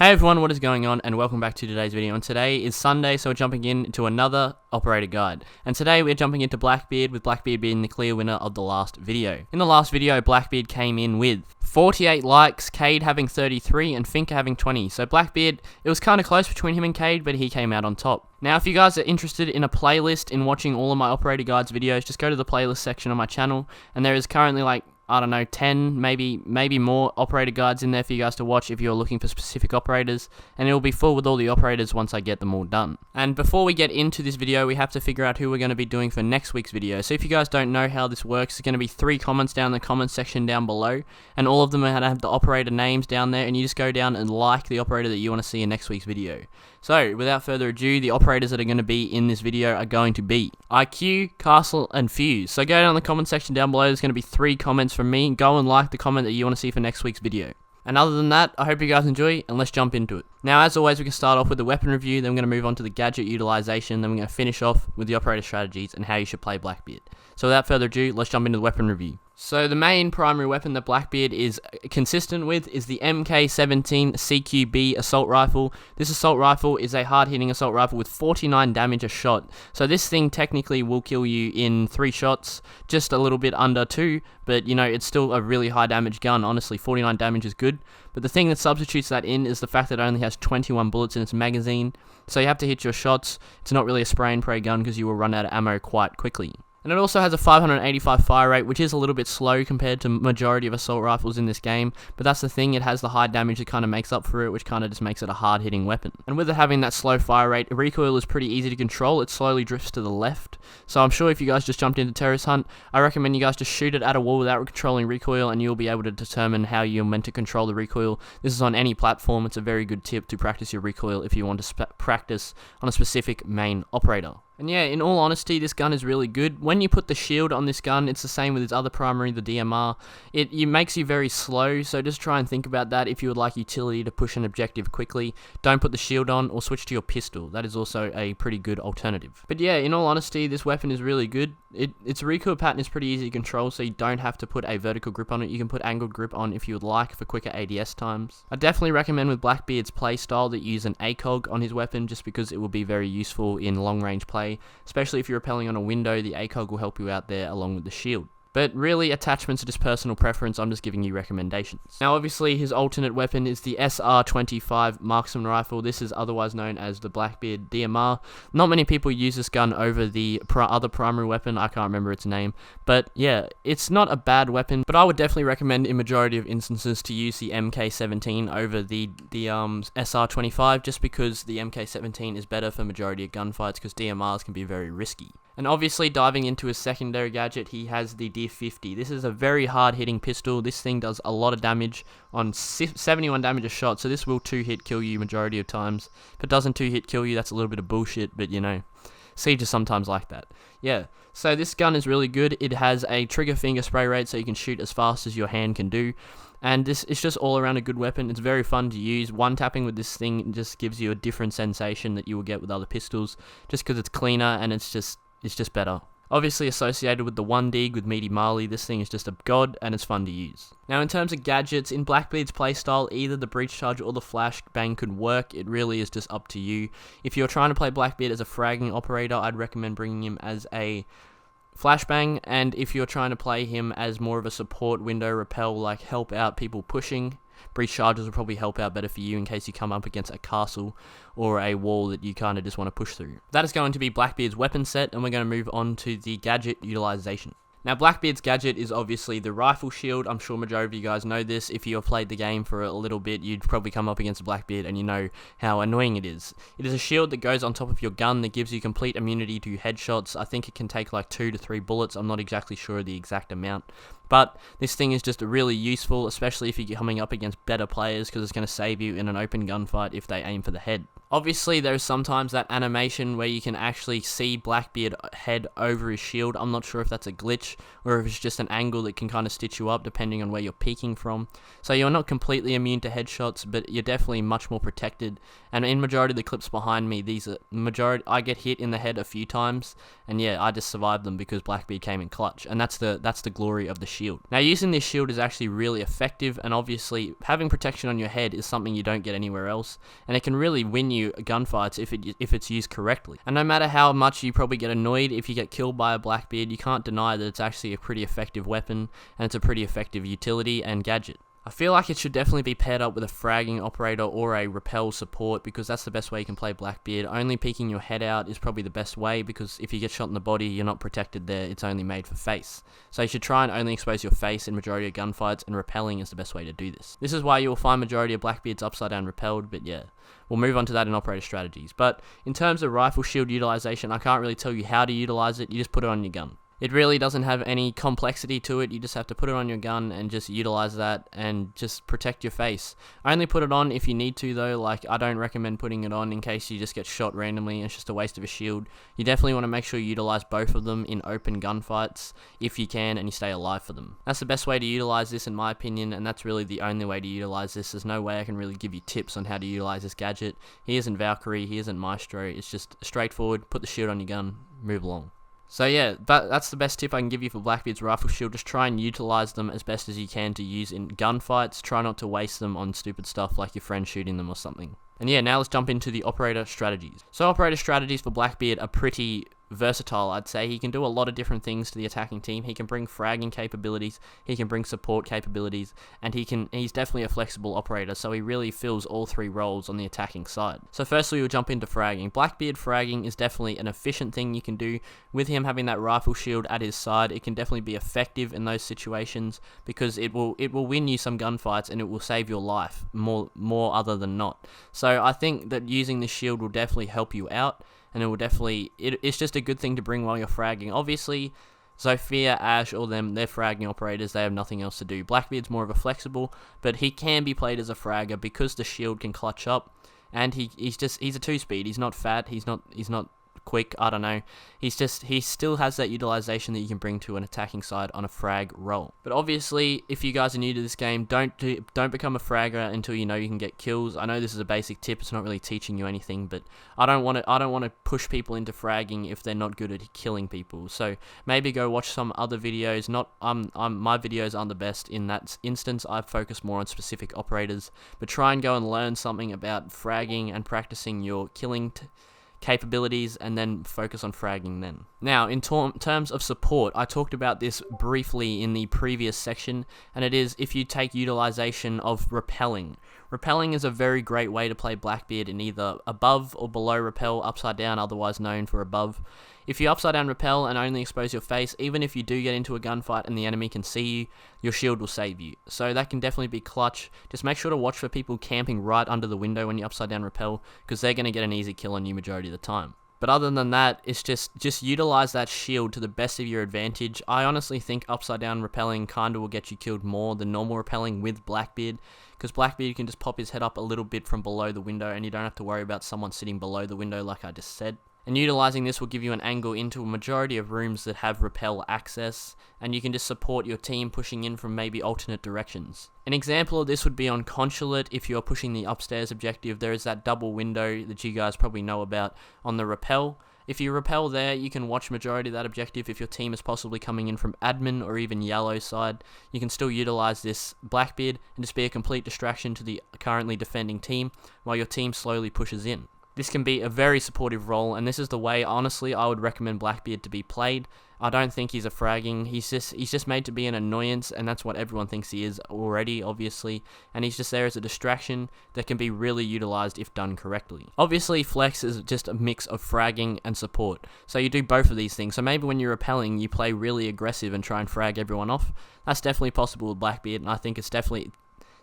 Hey everyone, what is going on, and welcome back to today's video. And today is Sunday, so we're jumping into another operator guide. And today we're jumping into Blackbeard, with Blackbeard being the clear winner of the last video. In the last video, Blackbeard came in with 48 likes, Cade having 33, and Finker having 20. So Blackbeard, it was kind of close between him and Cade, but he came out on top. Now, if you guys are interested in a playlist in watching all of my operator guides videos, just go to the playlist section on my channel, and there is currently like, I don't know, 10, maybe more operator guides in there for you guys to watch if you're looking for specific operators, and it will be full with all the operators once I get them all done. And before we get into this video, we have to figure out who we're going to be doing for next week's video. So if you guys don't know how this works, there's going to be 3 comments down in the comments section down below, and all of them are going to have the operator names down there, and you just go down and like the operator that you want to see in next week's video. So, without further ado, the operators that are going to be in this video are going to be IQ, Castle, and Fuse. So go down in the comment section down below, there's going to be 3 comments from me. Go and like the comment that you want to see for next week's video. And other than that, I hope you guys enjoy, and let's jump into it. Now, as always, we can start off with the weapon review, then we're going to move on to the gadget utilization, then we're going to finish off with the operator strategies and how you should play Blackbeard. So without further ado, let's jump into the weapon review. So the main primary weapon that Blackbeard is consistent with is the MK17 CQB assault rifle. This assault rifle is a hard-hitting assault rifle with 49 damage a shot. So this thing technically will kill you in 3 shots, just a little bit under 2, but you know, it's still a really high damage gun. Honestly, 49 damage is good. But the thing that substitutes that in is the fact that it only has 21 bullets in its magazine. So you have to hit your shots. It's not really a spray and pray gun because you will run out of ammo quite quickly. And it also has a 585 fire rate, which is a little bit slow compared to majority of assault rifles in this game, but that's the thing, it has the high damage that kind of makes up for it, which kind of just makes it a hard-hitting weapon. And with it having that slow fire rate, recoil is pretty easy to control. It slowly drifts to the left, so I'm sure if you guys just jumped into Terrorist Hunt, I recommend you guys just shoot it at a wall without controlling recoil, and you'll be able to determine how you're meant to control the recoil. This is on any platform. It's a very good tip to practice your recoil if you want to practice on a specific main operator. And yeah, in all honesty, this gun is really good. When you put the shield on this gun, it's the same with its other primary, the DMR. It makes you very slow, so just try and think about that if you would like utility to push an objective quickly. Don't put the shield on, or switch to your pistol. That is also a pretty good alternative. But yeah, in all honesty, this weapon is really good. Its recoil pattern is pretty easy to control, so you don't have to put a vertical grip on it. You can put angled grip on if you would like for quicker ADS times. I definitely recommend with Blackbeard's playstyle that you use an ACOG on his weapon, just because it will be very useful in long range play. Especially if you're rappelling on a window, the ACOG will help you out there along with the shield. But really, attachments are just personal preference. I'm just giving you recommendations. Now, obviously, his alternate weapon is the SR25 marksman rifle. This is otherwise known as the Blackbeard DMR. Not many people use this gun over the other primary weapon. I can't remember its name. But yeah, it's not a bad weapon. But I would definitely recommend in majority of instances to use the MK17 over the SR25, just because the MK17 is better for majority of gunfights, because DMRs can be very risky. And obviously, diving into his secondary gadget, he has the D50. This is a very hard-hitting pistol. This thing does a lot of damage on 71 damage a shot, so this will 2-hit kill you majority of times. If it doesn't 2-hit kill you, that's a little bit of bullshit, but you know, Siege is sometimes like that. Yeah, so this gun is really good. It has a trigger finger spray rate, so you can shoot as fast as your hand can do. And this is just all around a good weapon. It's very fun to use. One tapping with this thing just gives you a different sensation that you will get with other pistols, just because it's cleaner and it's just better. Obviously associated with the 1dig with Meaty Marley, this thing is just a god and it's fun to use. Now in terms of gadgets, in Blackbeard's playstyle, either the breach charge or the flashbang could work. It really is just up to you. If you're trying to play Blackbeard as a fragging operator, I'd recommend bringing him as a flashbang, and if you're trying to play him as more of a support window rappel, like help out people pushing, breach charges will probably help out better for you in case you come up against a castle or a wall that you kind of just want to push through. That is going to be Blackbeard's weapon set, and we're going to move on to the gadget utilization. Now, Blackbeard's gadget is obviously the rifle shield. I'm sure majority of you guys know this. If you've played the game for a little bit, you'd probably come up against a Blackbeard and you know how annoying it is. It is a shield that goes on top of your gun that gives you complete immunity to headshots. I think it can take like 2 to 3 bullets. I'm not exactly sure of the exact amount. But this thing is just really useful, especially if you're coming up against better players, because it's going to save you in an open gunfight if they aim for the head. Obviously, there's sometimes that animation where you can actually see Blackbeard head over his shield. I'm not sure if that's a glitch or if it's just an angle that can kind of stitch you up depending on where you're peeking from. So you're not completely immune to headshots, but you're definitely much more protected. And in majority of the clips behind me, I get hit in the head a few times, and yeah, I just survived them because Blackbeard came in clutch. And that's the glory of the shield. shield. Now using this shield is actually really effective, and obviously having protection on your head is something you don't get anywhere else, and it can really win you gunfights if it's used correctly. And no matter how much you probably get annoyed if you get killed by a Blackbeard, you can't deny that it's actually a pretty effective weapon, and it's a pretty effective utility and gadget. I feel like it should definitely be paired up with a fragging operator or a repel support, because that's the best way you can play Blackbeard. Only peeking your head out is probably the best way, because if you get shot in the body, you're not protected there, it's only made for face. So you should try and only expose your face in majority of gunfights, and repelling is the best way to do this. This is why you will find majority of Blackbeards upside down repelled, but yeah, we'll move on to that in operator strategies. But in terms of rifle shield utilization, I can't really tell you how to utilize it, you just put it on your gun. It really doesn't have any complexity to it, you just have to put it on your gun and just utilize that and just protect your face. Only put it on if you need to though, like I don't recommend putting it on in case you just get shot randomly and it's just a waste of a shield. You definitely want to make sure you utilize both of them in open gunfights if you can and you stay alive for them. That's the best way to utilize this in my opinion, and that's really the only way to utilize this. There's no way I can really give you tips on how to utilize this gadget. He isn't Valkyrie, he isn't Maestro, it's just straightforward, put the shield on your gun, move along. So yeah, that's the best tip I can give you for Blackbeard's rifle shield. Just try and utilize them as best as you can to use in gunfights. Try not to waste them on stupid stuff like your friend shooting them or something. And yeah, now let's jump into the operator strategies. So operator strategies for Blackbeard are pretty versatile, I'd say. He can do a lot of different things to the attacking team. He can bring fragging capabilities, he can bring support capabilities, and he's definitely a flexible operator, so he really fills all three roles on the attacking side. So firstly, we'll jump into fragging. Blackbeard fragging is definitely an efficient thing you can do. With him having that rifle shield at his side, it can definitely be effective in those situations, because it will win you some gunfights and it will save your life more other than not. So I think that using this shield will definitely help you out, and it will definitely, it's just a good thing to bring while you're fragging. Obviously, Zofia, Ash, or them, they're fragging operators, they have nothing else to do. Blackbeard's more of a flexible, but he can be played as a fragger because the shield can clutch up, and he's a 2-speed, he's not fat, he's not quick, I don't know. He still has that utilization that you can bring to an attacking side on a frag role. But obviously, if you guys are new to this game, don't become a fragger until you know you can get kills. I know this is a basic tip, it's not really teaching you anything, but I don't want to push people into fragging if they're not good at killing people. So maybe go watch some other videos. My videos aren't the best in that instance. I focus more on specific operators, but try and go and learn something about fragging and practicing your killing capabilities, and then focus on fragging then. Now, in terms of support, I talked about this briefly in the previous section, and it is if you take utilization of repelling. Repelling is a very great way to play Blackbeard in either above or below repel, upside down, otherwise known for above. If you upside down repel and only expose your face, even if you do get into a gunfight and the enemy can see you, your shield will save you. So that can definitely be clutch. Just make sure to watch for people camping right under the window when you upside down repel, because they're going to get an easy kill on you majority of the time. But other than that, it's just utilize that shield to the best of your advantage. I honestly think upside down repelling kinda will get you killed more than normal repelling with Blackbeard, because Blackbeard can just pop his head up a little bit from below the window and you don't have to worry about someone sitting below the window like I just said. And utilizing this will give you an angle into a majority of rooms that have repel access, and you can just support your team pushing in from maybe alternate directions. An example of this would be on Consulate. If you're pushing the upstairs objective, there is that double window that you guys probably know about on the repel. If you repel there, you can watch majority of that objective. If your team is possibly coming in from admin or even yellow side, you can still utilize this Blackbeard and just be a complete distraction to the currently defending team while your team slowly pushes in. This can be a very supportive role, and this is the way, honestly, I would recommend Blackbeard to be played. I don't think he's a fragging. He's just made to be an annoyance, and that's what everyone thinks he is already, obviously. And he's just there as a distraction that can be really utilized if done correctly. Obviously, Flex is just a mix of fragging and support. So you do both of these things. So maybe when you're repelling, you play really aggressive and try and frag everyone off. That's definitely possible with Blackbeard, and I think it's definitely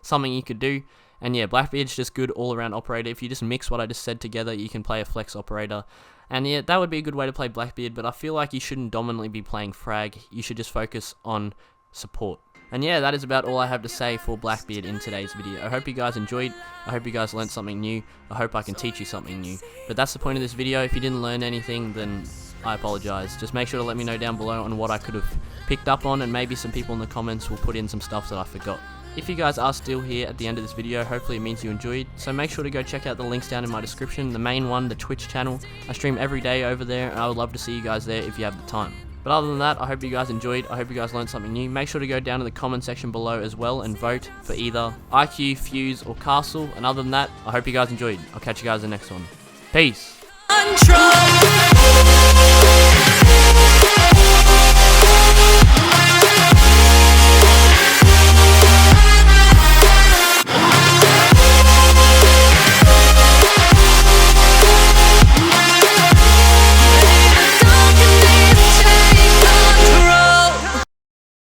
something you could do. And yeah, Blackbeard's just good all-around operator. If you just mix what I just said together, you can play a flex operator. And yeah, that would be a good way to play Blackbeard, but I feel like you shouldn't dominantly be playing frag. You should just focus on support. And yeah, that is about all I have to say for Blackbeard in today's video. I hope you guys enjoyed. I hope you guys learned something new. I hope I can teach you something new. But that's the point of this video. If you didn't learn anything, then I apologize. Just make sure to let me know down below on what I could have picked up on, and maybe some people in the comments will put in some stuff that I forgot. If you guys are still here at the end of this video, hopefully it means you enjoyed, so make sure to go check out the links down in my description. The main one, the Twitch channel, I stream every day over there, and I would love to see you guys there if you have the time. But other than that, I hope you guys enjoyed. I hope you guys learned something new. Make sure to go down to the comment section below as well and vote for either IQ, Fuse, or Castle. And other than that, I hope you guys enjoyed. I'll catch you guys in the next one. Peace. Control.